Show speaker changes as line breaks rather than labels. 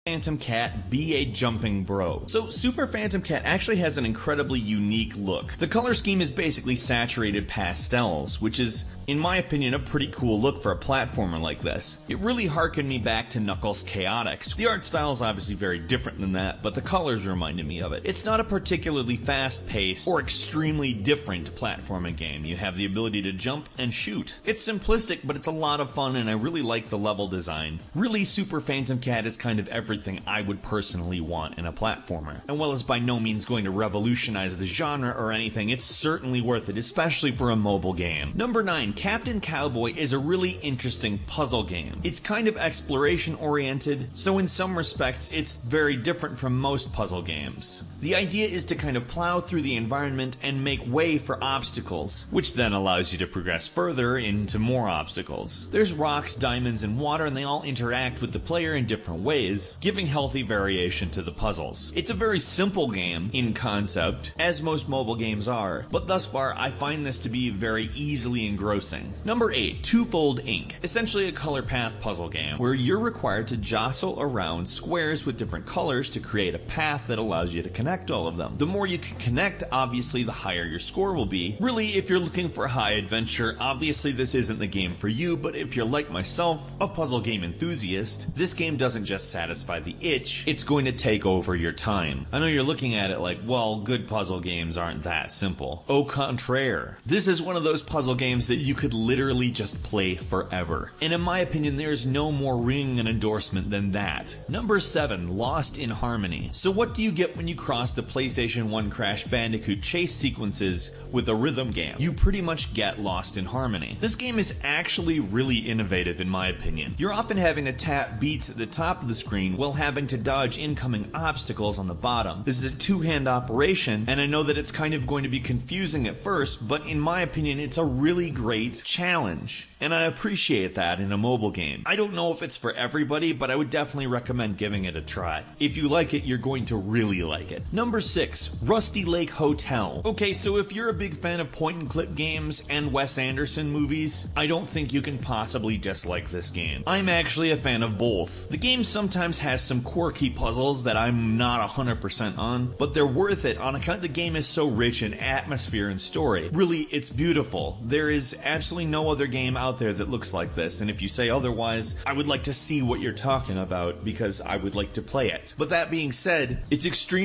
Phantom Cat Be a Jumping Bro. So Super Phantom Cat actually has an incredibly unique look. The color scheme is basically saturated pastels, which is, in my opinion, a pretty cool look for a platformer like this. It really harkened me back to Knuckles Chaotix. The art style is obviously very different than that, but the colors reminded me of it. It's not a particularly fast-paced or extremely different platforming game. You have the ability to jump and shoot. It's simplistic, but it's a lot of fun, and I really like the level design. Really, Super Phantom Cat is kind of everything I would personally want in a platformer. And while it's by no means going to revolutionize the genre or anything, it's certainly worth it, especially for a mobile game. Number 9, Captain Cowboy is a really interesting puzzle game. It's kind of exploration-oriented, so in some respects, it's very different from most puzzle games. The idea is to kind of plow through the environment and make way for obstacles, which then allows you to progress further into more obstacles. There's rocks, diamonds, and water, and they all interact with the player in different ways, giving healthy variation to the puzzles. It's a very simple game in concept, as most mobile games are, but thus far I find this to be very easily engrossing. Number 8, Twofold Inc. Essentially a color path puzzle game, where you're required to jostle around squares with different colors to create a path that allows you to connect all of them. The more you can connect, obviously the higher your score will be. Really, if you're looking for high adventure, obviously this isn't the game for you, but if you're like myself, a puzzle game enthusiast, this game doesn't just satisfy the itch, it's going to take over your time. I know you're looking at it like, well, good puzzle games aren't that simple. Au contraire. This is one of those puzzle games that you could literally just play forever. And in my opinion, there's no more ringing an endorsement than that. Number 7, Lost in Harmony. So what do you get when you cross the PlayStation 1 Crash Bandicoot chase sequences with a rhythm game? You pretty much get Lost in Harmony. This game is actually really innovative in my opinion. You're often having to tap beats at the top of the screen while having to dodge incoming obstacles on the bottom. This is a two-hand operation, and I know that it's kind of going to be confusing at first, but in my opinion, it's a really great challenge, and I appreciate that in a mobile game. I don't know if it's for everybody, but I would definitely recommend giving it a try. If you like it, you're going to really like it. Number 6, Rusty Lake Hotel. Okay, so if you're a big fan of point-and-click games and Wes Anderson movies, I don't think you can possibly dislike this game. I'm actually a fan of both. The game sometimes has some quirky puzzles that I'm not 100% on, but they're worth it on account the game is so rich in atmosphere and story. Really, it's beautiful. There is absolutely no other game out there that looks like this, and if you say otherwise, I would like to see what you're talking about because I would like to play it. But that being said, it's extremely